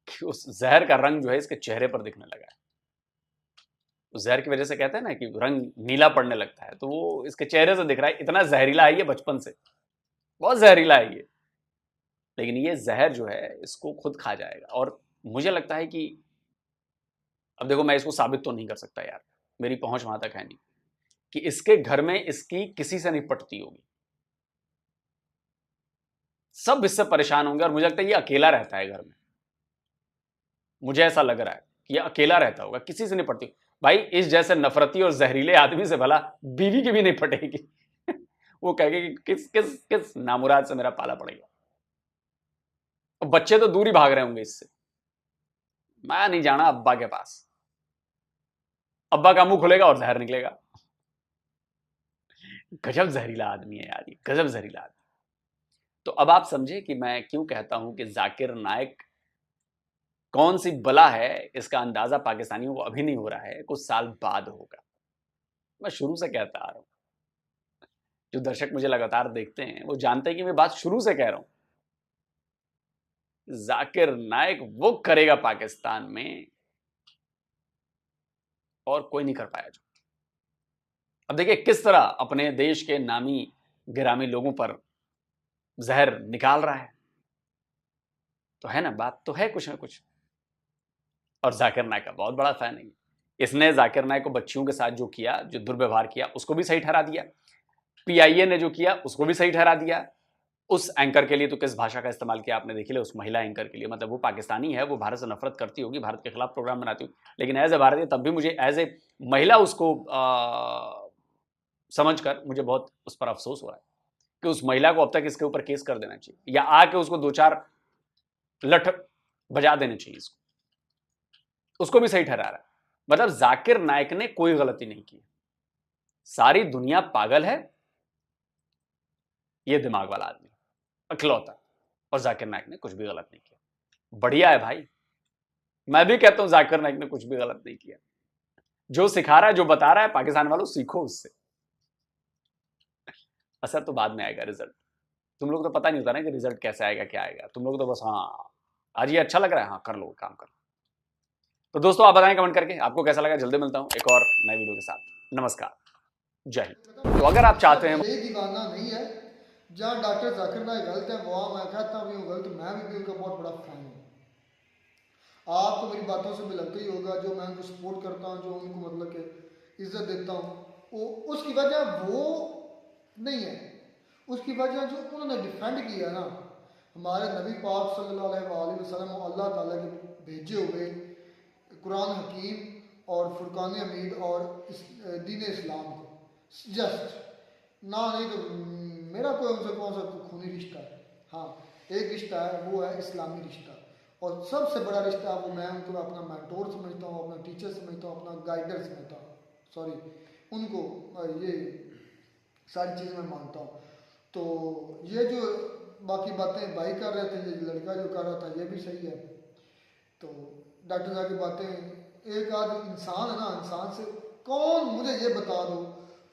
कि उस जहर का रंग जो है इसके चेहरे पर दिखने लगा है। उस जहर की वजह से कहते हैं ना कि रंग नीला पड़ने लगता है, तो वो इसके चेहरे से दिख रहा है। इतना जहरीला है ये बचपन से, बहुत जहरीला है ये। लेकिन ये जहर जो है इसको खुद खा जाएगा। और मुझे लगता है कि अब देखो, मैं इसको साबित तो नहीं कर सकता यार, मेरी पहुंच वहां तक है नहीं कि इसके घर में इसकी किसी से नहीं पटती होगी, सब इससे परेशान होंगे। और मुझे लगता है ये अकेला रहता है घर में, मुझे ऐसा लग रहा है कि ये अकेला रहता होगा, किसी से नहीं पटती। भाई इस जैसे नफरती और जहरीले आदमी से भला बीवी की भी नहीं पटेगी। वो कहेगी कि किस किस किस नामुराद से मेरा पाला पड़ेगा। अब बच्चे तो दूर ही भाग रहे होंगे इससे। मैं नहीं जाना अब्बा के पास, अब्बा का मुंह खुलेगा और जहर निकलेगा। गजब जहरीला आदमी है यार ये, गजब जहरीला आदमी। तो अब आप समझे कि मैं क्यों कहता हूं कि जाकिर नाइक कौन सी बला है। इसका अंदाजा पाकिस्तानियों को अभी नहीं हो रहा है, कुछ साल बाद होगा। मैं शुरू से कहता आ रहा हूं, जो दर्शक मुझे लगातार देखते हैं वो जानते हैं कि मैं बात शुरू से कह रहा हूं। जाकिर नाइक वो करेगा पाकिस्तान में और कोई नहीं कर पाया जो। अब देखिए किस तरह अपने देश के नामी गिरामी लोगों पर जहर निकाल रहा है। तो है ना, बात तो है कुछ ना कुछ। और जाकिर नाइक का बहुत बड़ा फैन है। इसने जाकिर नाइक को बच्चियों के साथ जो किया, जो दुर्व्यवहार किया, उसको भी सही ठहरा दिया। पीआईए ने जो किया उसको भी सही ठहरा दिया। उस एंकर के लिए तो किस भाषा का इस्तेमाल किया आपने देख लिया, उस महिला एंकर के लिए। मतलब वो पाकिस्तानी है, वो भारत से नफरत करती होगी, भारत के खिलाफ प्रोग्राम बनाती होगी, लेकिन एज ए भारतीय तब भी मुझे एज ए महिला उसको समझकर मुझे बहुत उस पर अफसोस हो रहा है कि उस महिला को अब तक इसके ऊपर केस कर देना चाहिए, या आके उसको 2-4 लठ बजा देने चाहिए इसको। उसको भी सही ठहरा रहा है। मतलब जाकिर नाइक ने कोई गलती नहीं की, सारी दुनिया पागल है, ये दिमाग वाला आदमी अखलौता। और जाकिर नाइक ने कुछ भी गलत नहीं किया। बढ़िया है भाई, मैं भी कहता हूं जाकिर नाइक ने कुछ भी गलत नहीं किया। जो सिखा रहा है, जो बता रहा है, पाकिस्तान वालों सीखो उससे। असर तो बाद में आएगा, रिजल्ट। तुम लोग तो पता नहीं होता ना कि रिजल्ट कैसे आएगा, क्या आएगा। तुम लोग तो बस हाँ आज ये अच्छा लग रहा है, हाँ कर लो, काम कर लो। तो दोस्तों आप बताएं कमेंट करके आपको कैसा लगा। जल्दी मिलता हूं एक और नए वीडियो के साथ। नमस्कार, जय हिंद। तो अगर आप चाहते हैं, ये दीवाना नहीं है। जहाँ डॉक्टर जाकिर नाइक गलत है वहाँ मैं कहता हूँ वो गलत, मैं भी उनका बहुत बड़ा फैन हूँ। आपको मेरी बातों से भी लगता ही होगा, जो मैं उनको सपोर्ट करता हूँ, जो उनको मतलब कि इज्जत देता हूँ, वो उसकी वजह वो नहीं है, उसकी वजह जो उन्होंने डिफेंड किया ना हमारे नबी पाक सल्लल्लाहु अलैहि वसल्लम, अल्लाह ताला के भेजे हुए कुरान हकीम और फुरकान हमीद और दीन इस्लाम को। जस्ट ना, नहीं तो मेरा कोई उनसे कौन सा खूनी रिश्ता है। हाँ, एक रिश्ता है, वो है इस्लामी रिश्ता। और सबसे बड़ा रिश्ता वो मैं उनको अपना मेंटोर समझता हूँ, अपना टीचर समझता हूँ, अपना गाइडर समझता हूँ। सॉरी, उनको ये सारी चीज़ें मैं मानता हूँ। तो ये जो बाकी बातें भाई कर रहे थे, ये लड़का जो कर रहा था, ये भी सही है। तो डॉक्टर साहब की बातें, एक आध इंसान है ना, इंसान से कौन, मुझे ये बता दो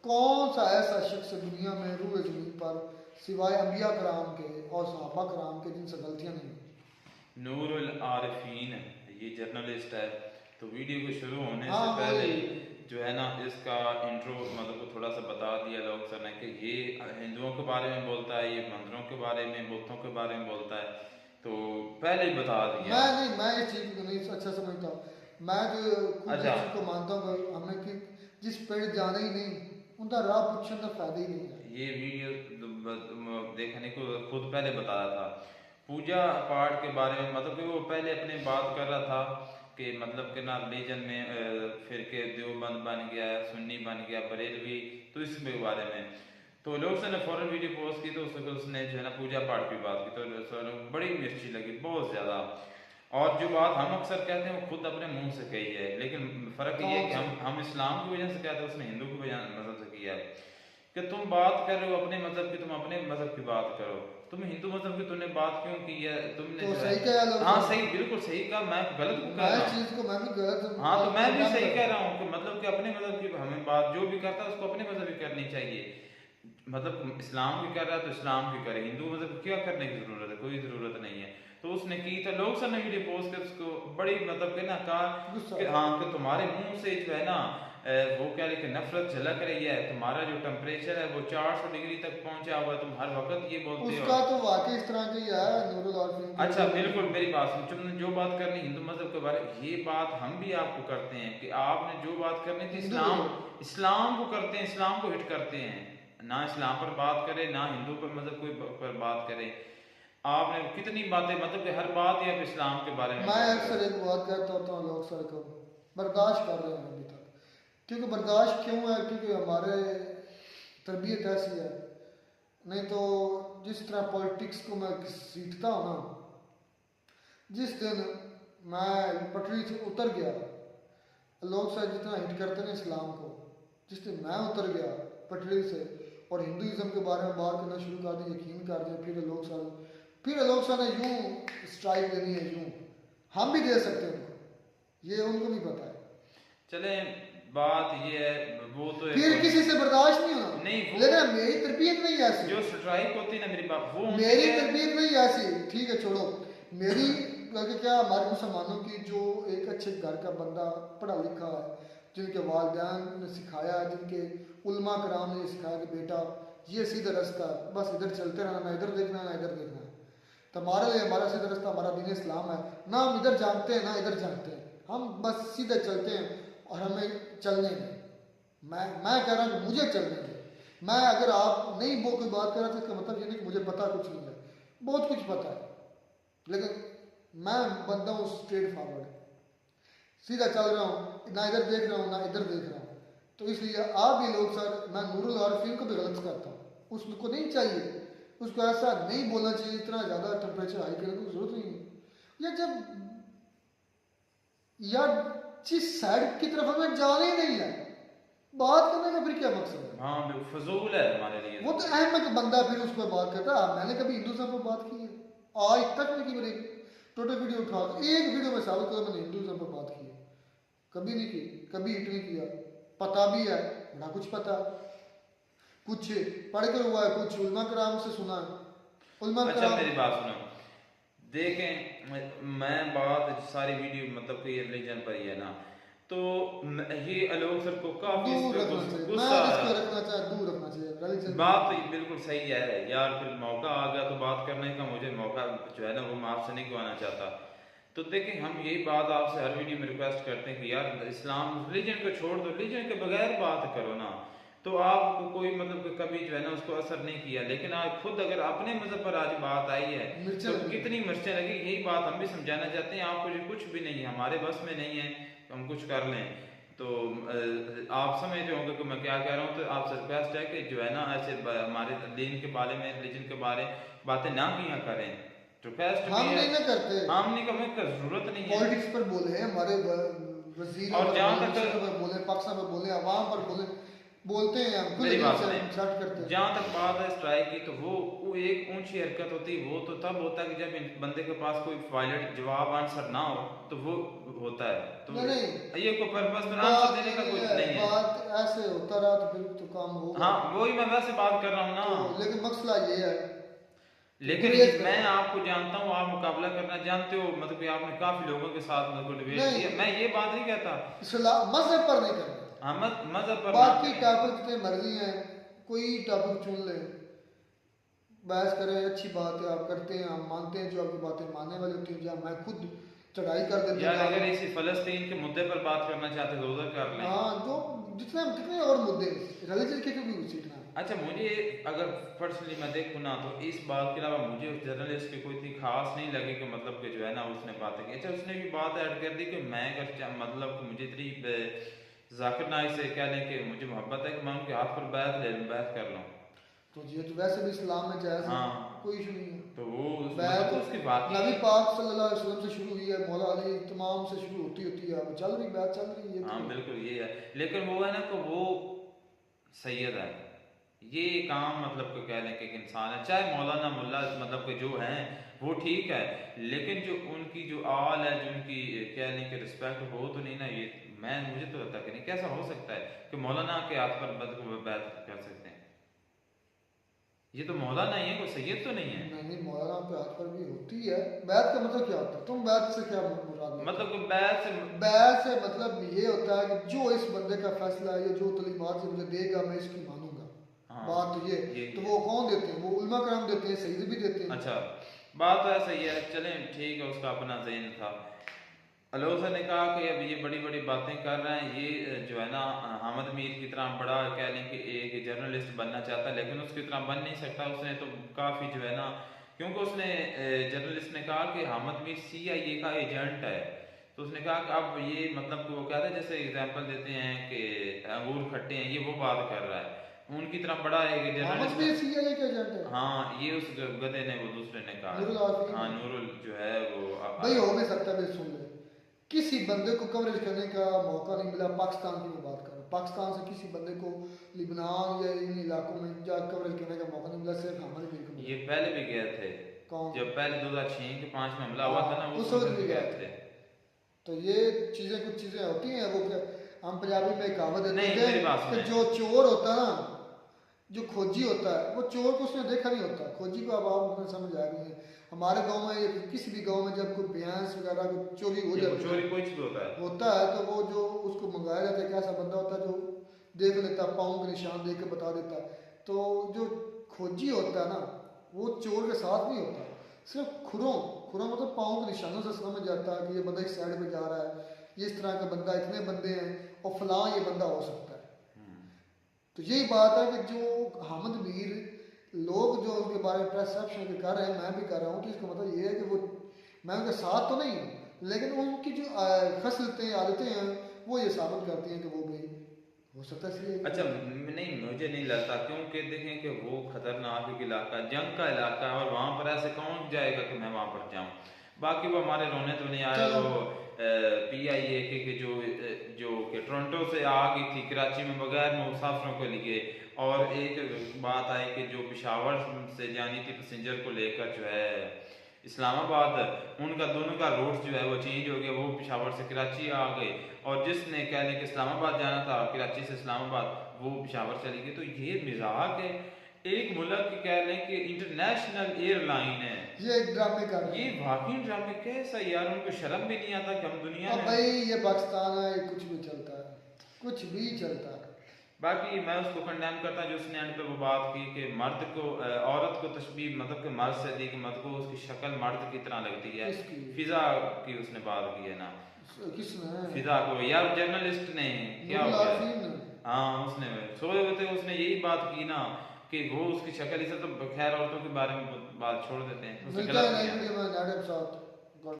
कौन सा ऐसा शख्स दुनिया में रूह ज़मीन पर सिवाय अंबिया कराम के और सहाबा कराम के जिनसे गलतियाँ नहीं। नूरुल आरिफीन ये जर्नलिस्ट है। तो वीडियो को शुरू होने से हाँ, पहले जो है ना इसका इंट्रो मतलब थोड़ा सा बता दिया लोग सर ने कि ये हिंदुओं के बारे में बोलता है, ये मंदिरों के बारे में, बुतों के बारे में बोलता है। तो पहले ही बता दिया। मैं इस चीज़ को नहीं अच्छा समझता। मैं जो खुद इस चीज़ को मानता हूँ कि हमने कि जिस पेड़ जाना ही नहीं उनका राह पूछने का फायदा ही नहीं है। ये वीडियो देखने को खुद पहले बताया था पूजा पाठ के बारे में, मतलब कि वो पहले अपने बात कर रहा था कि मतलब कि ना रिलीजन में फिर के देवबंद बन गया, सुन्नी बन गया, बरेलवी, तो इसके बारे में तो लोग ने फौरन वीडियो पोस्ट की। तो उसने जो है ना पूजा पाठ की बात की, तो बड़ी मिर्ची लगी बहुत ज़्यादा। और जो बात हम अक्सर कहते हैं वो खुद अपने मुंह से कही है, लेकिन फ़र्क ये है कि हम इस्लाम की वजह से कहते हैं, उसने हिंदू की वजह मतलब से किया है कि तुम बात कर रहे हो अपने मतलब की, तुम अपने मज़हब की बात करो। तुम हिंदू मजहब की तुमने बात क्यों की है, तुमने तो जो सही है कहा लोग, हाँ सही बिल्कुल सही कहा, मैं गलत को कह मैं रहा इस हूँ। चीज को मैं भी गलत हाँ तो मैं भी सही कह कर रहा हूँ कि मतलब कि अपने मजहब की हमें बात जो भी करता है उसको अपने मजहब की करनी चाहिए। मतलब इस्लाम की कर रहा है तो इस्लाम की करे, हिंदू मजहब की क्या करने की जरूरत है, कोई जरूरत नहीं है। तो उसने की तो लोग सर ने वीडियो पोस्ट कर उसको बड़ी मतलब के ना कहा गुस्सा। कि हाँ कि तुम्हारे मुंह से जो है ना वो क्या लिखे नफरत झलक रही है, तुम्हारा जो टेम्परेचर है वो 400 डिग्री तक पहुंचा हुआ है, तुम हर वक्त ये बोलते हो। उसका तो वाकई इस तरह का ही है नूरुल आरिफीन की अच्छा वीडियो। बिल्कुल मेरी बात सुन, तुमने जो बात करनी हिंदू मजहब के बारे में, ये बात हम भी आपको करते हैं कि आपने जो बात करनी थी हिंदू इस्लाम मजहब। इस्लाम को करते हैं, इस्लाम को हिट करते हैं, ना इस्लाम पर बात करे ना हिंदू पर मजहब कोई पर बात करे। आपने कितनी बातें मतलब कि हर बात ही आप इस्लाम के बारे में मैं करते अक्सर हो। एक बात कहता होता हूँ, लोग सर को बर्दाश्त कर रहे हैं अभी तक। क्योंकि बर्दाश्त क्यों है, क्योंकि हमारे तरबियत ऐसी है। नहीं तो जिस तरह पॉलिटिक्स को मैं सीखता हूँ ना, जिस दिन मैं पटरी से उतर गया, लोग शायद जितना हिट करते हैं इस्लाम को, जिस दिन मैं उतर गया पटरी से और हिंदुइज्म के बारे में बात करना शुरू कर दी, यकीन कर दिया, फिर लोग साल ने यूं स्ट्राइक देनी है, यूं हम भी दे सकते हैं उनको, ये उनको भी पता है। चले बात ये है वो तो फिर किसी से बर्दाश्त नहीं होना, नहीं लेकिन मेरी तरबियत नहीं ऐसी, जो स्ट्राइक होती है ना मेरी बात वो मेरी तरबियत नहीं ऐसी। ठीक है छोड़ो, मेरी बल्कि क्या हमारे मुसलमानों की जो एक अच्छे घर का बंदा पढ़ा लिखा है, जिनके वालिदैन ने सिखाया, जिनके उलमा कराम ने सिखाया कि बेटा ये सीधा रास्ता है, बस इधर चलते रहना, ना इधर देखना ना इधर देखना है। तो हमारे लिए हमारा सीधा रास्ता हमारा दीन इस्लाम है, ना हम इधर जानते हैं ना इधर जानते हैं, हम बस सीधे चलते हैं और हमें चलने दें। मैं कह रहा हूँ कि मुझे चलने दें। मैं अगर आप नहीं वो कोई बात कर रहा था इसका मतलब ये नहीं कि मुझे पता कुछ नहीं है, बहुत कुछ पता है, लेकिन मैं बंदा हूँ स्ट्रेट फॉरवर्ड, सीधा चल रहा हूँ, ना इधर देख रहा हूँ ना इधर देख रहा हूँ। तो इसलिए आप भी लोग सर, मैं नूरुल आरिफीन को भी गलत करता हूँ, उसको नहीं चाहिए, उसको ऐसा नहीं बोलना चाहिए, इतना ज़्यादा टेम्परेचर हाई करने की जरूरत नहीं है। या जब या जिस साइड की तरफ हमें जाना ही नहीं है, बात करने का फिर क्या मकसद है? हाँ फजूल है हमारे लिए। वो तो अहमद बंदा फिर उस पर बात करता है। मैंने कभी हिंदुज़म पर बात की है आज तक नहीं की, मेरी टोटल वीडियो उठा एक वीडियो में साबित करो मैंने हिंदुज़म पर बात की है, कभी नहीं की, कभी हिट नहीं किया। पता भी है, बड़ा कुछ पता, कुछ पढ़ कर हुआ है, कुछ उलमा कराम से सुना है, उलमा अच्छा कराम। मेरी बात सुनो, देखें मैं बात सारी वीडियो मतलब कि रिलीजन पर ही है ना, तो ये आलोक सर को काफी इस दूर पे रखना चाहिए, गुस्सा मैं आ इसको रहा। रखना चाहिए, दूर रखना चाहिए रिलीजन। बात तो बिल्कुल सही है यार, फिर मौका आ गया तो बात करने का, मुझे मौका जो है ना वो मैं आपसे नहीं गवाना चाहता। तो देखें हम यही बात आपसे हर वीडियो में रिक्वेस्ट करते हैं कि यार इस्लाम रिलीजन को छोड़ दो, रिलीजन के बगैर बात करो ना, तो आपको कोई मतलब कि कभी जो है ना उसको असर नहीं किया। लेकिन आप खुद अगर अपने मजहब पर आज बात आई है मिर्चें तो लगी। कितनी मिर्चें लगी, यही बात हम भी समझाना चाहते हैं आपको, जो कुछ भी नहीं है हमारे बस में नहीं है तो हम कुछ कर लें। तो आप समझते होंगे कि मैं क्या कह रहा हूँ, तो आपसे रिक्वेस्ट है कि जो है ना ऐसे हमारे दीन के बारे में रिलीजन के बारे बातें ना किया करें, रिक्वेस्ट हम नहीं ना करते, हम नहीं करने की जरूरत नहीं है। पॉलिटिक्स पर बोले हमारे वजीर और जहाँ तक पर बोले, पाकिस्तान पर बोले, अवाम पर बोले, बोलते हैं हम खुद मेरी बात से सुनें, चैट करते हैं। जहाँ तक बात है स्ट्राइक की, तो वो एक ऊंची हरकत होती है, वो तो तब होता है कि जब इन बंदे के पास कोई वायलेट जवाब आंसर ना हो, तो वो होता है। तो नहीं ये कोई पर्पस में बात आंसर देने का कुछ है, नहीं है। बात ऐसे होता रहा तो फिर तो काम होगा। हाँ वही मैं वैसे बात कर रहा हूँ ना, तो लेकिन मसला ये है, लेकिन गुरेज मैं करो। आपको जानता हूँ, आप मुकाबला करना जानते हो, मतलब कि आपने काफी लोगों के साथ मतलब डिबेट नहीं। किया, मैं ये बात नहीं कहता। इस्लाम मजहब पर नहीं करना, हाँ मजहब पर बाकी ना- टॉपिक जितने मर्जी हैं, कोई टॉपिक चुन ले, बहस करें, अच्छी बात है, आप करते हैं, हम मानते हैं, जो आपकी बातें मानने वाली होती हैं, जहाँ मैं खुद चढ़ाई कर देता यार हूँ। अगर इसी फलस्तीन के मुद्दे पर बात करना चाहते तो उधर कर लें। हाँ, जो जितने कितने और मुद्दे रिलीजन के क्यों सीखना है। अच्छा मुझे अगर पर्सनली मैं देखूँ ना, तो इस बात के अलावा मुझे उस जर्नलिस्ट की कोई इतनी खास नहीं लगी कि मतलब कि जो है ना उसने बातें की। अच्छा उसने भी बात ऐड कर दी कि मैं अगर मतलब कि मुझे इतनी जाकिर नाइक से कह लें कि मुझे मोहब्बत है कि मैं उनके हाथ पर बैत ले लूँ, बैत कर लूँ, तो ये तो वैसे भी इस्लाम में जायज़ है, हाँ। कोई इशू नहीं है। तो वो बैत तो उसकी बात नबी पाक सल्लल्लाहु अलैहि वसल्लम से शुरू हुई है, मौला अली तमाम से शुरू होती होती है, अब चल रही बैत चल रही है। हाँ बिल्कुल ये है, लेकिन वो है ना कि वो सैयद है, ये काम मतलब को कह लें कि एक इंसान है, चाहे मौलाना मुल्ला मतलब कि जो हैं वो ठीक है, लेकिन जो उनकी जो आल है, जो उनकी कह लें कि रिस्पेक्ट हो तो नहीं ना। ये मुझे तो लगता है कि नहीं, कैसा हो सकता है कि मौलाना के हाथ पर बैत कर सकते हैं? ये तो मौलाना ही है, कोई सैयद तो नहीं है। नहीं, मौलाना पे हाथ पर भी होती है। बैत का मतलब क्या होता है? तुम बैत से क्या मुराद लेते हो? मतलब कि बैत से बैत से मतलब ये होता है कि जो इस बंदे का फैसला है, ये जो तलीमात से मुझे देगा, मैं इसकी मानूंगा। हाँ, बात तो ये तो वो कौन देते हैं? वो उलमा कराम देते हैं, सईद भी देते हैं। अच्छा, बात तो ऐसा ही है। चलें ठीक है, उसका अपना ज़हन था। अलोसा ने कहा कि अब ये बड़ी बड़ी बातें कर रहे हैं, ये जो है ना हामिद मीर की तरह बड़ा कह लें कि एक जर्नलिस्ट बनना चाहता है, लेकिन उसकी तरह बन नहीं सकता। उसने तो काफ़ी जो है ना, क्योंकि उसने जर्नलिस्ट ने कहा कि हामिद मीर CIA का एजेंट है, तो उसने कहा कि अब ये मतलब कि वो कहता है, जैसे एग्जाम्पल देते हैं कि अंगूर खट्टे हैं, ये वो बात कर रहा है उनकी तरह बड़ा एक मोहम्मद भी जर्नलिस्ट। CIA के एजेंट है। हाँ, ये उस गधे ने, वो दूसरे ने कहा। नूरुल आफरीन। हाँ, नूरुल जो है वो भाई हो भी सकता है, सुन ले, किसी बंदे को कवरेज करने का मौका नहीं मिला। पाकिस्तान की मैं बात कर रहा हूँ, पाकिस्तान से किसी बंदे को लिबनान या इन इलाकों में जा कवरेज करने का मौका नहीं मिला, सिर्फ हमारे मीर को ये मिला। पहले भी गए थे। कौन? जब पहले 2006 के 5 में हमला हुआ था ना, उस उस वक्त वक्त भी भी गए गए थे। तो ये चीजें, कुछ चीजें होती हैं वो क्या, हम पंजाबी में कहावत देते नहीं, हैं मेरी बात कि सुने। जो चोर होता है ना, जो खोजी होता है, वो चोर को उसने देखा नहीं होता, खोजी को अब आप उसने समझ आया नहीं है। हमारे गांव में या किसी भी गांव में जब कोई भैंस वगैरह को चोरी हो ये जाती है, चोरी कुछ भी होता होता है। है, तो वो जो उसको मंगाया जाता है, एक ऐसा बंदा होता है जो देख लेता है, पाँव के निशान देख के बता देता है। तो जो खोजी होता है ना, वो चोर के साथ नहीं होता, सिर्फ खुरों खुरों मतलब पाँव के निशानों से समझ जाता है कि ये बंदा इस साइड पे जा रहा है, ये इस तरह का बंदा, इतने बंदे हैं और फलां ये बंदा हो सकता है। तो यही बात है कि जो हामिद मीर लोग जो उनके बारे में परसेप्शन कर रहे हैं, मैं भी कर रहा हूँ, तो इसका मतलब ये है कि वो, मैं उनके साथ तो नहीं हूँ, लेकिन उनकी जो खसलतें आदतें हैं वो ये साबित करती हैं कि वो भी हो सकता है इसलिए। अच्छा, नहीं मुझे नहीं लगता, क्योंकि देखें कि वो खतरनाक एक इलाका, जंग का इलाका है, और वहाँ पर ऐसे कौन जाएगा कि मैं वहाँ पर जाऊँ। बाकी वो हमारे रोने तो नहीं आया। वो PIA के जो कि टोरंटो से आ गई थी कराची में बगैर मुसाफिरों को लिए, और एक बात आई कि जो पेशावर से जानी थी पैसेंजर को लेकर जो है इस्लामाबाद, उनका दोनों का रूट जो है वो चेंज हो गया, वो पेशावर से कराची आ गए, और जिसने कह लें कि इस्लामाबाद जाना था, कराची से इस्लामाबाद, वो पेशावर चली गई। तो ये मजाक है, एक मुल्क की कह लें कि इंटरनेशनल एयरलाइन है, ये एक ड्रामे कर रहे ये हैं। वाकई ड्रामे कैसा यार, उनको शर्म भी नहीं आता कि हम दुनिया अब में। भाई ये पाकिस्तान है, कुछ भी चलता है, कुछ भी चलता है। बाकी मैं उसको कंडेम करता हूँ जो उसने एंड पे वो बात की कि मर्द को औरत को तशबीह मतलब कि मर्द से दी कि मर्द को उसकी शक्ल मर्द की तरह लगती है। किसकी? फिजा की उसने बात की है ना, किसने? फिजा को, यार जर्नलिस्ट ने, क्या हो नूरुल गया? आफरीन ने। हाँ, उसने सोए हुए थे, उसने यही बात की ना कि वो उसकी शक्ल, इसे तो खैर औरतों के बारे में बात छोड़ देते हैं, उसने मिलता है गलत नई किया। वीडियो में नाडम साहब।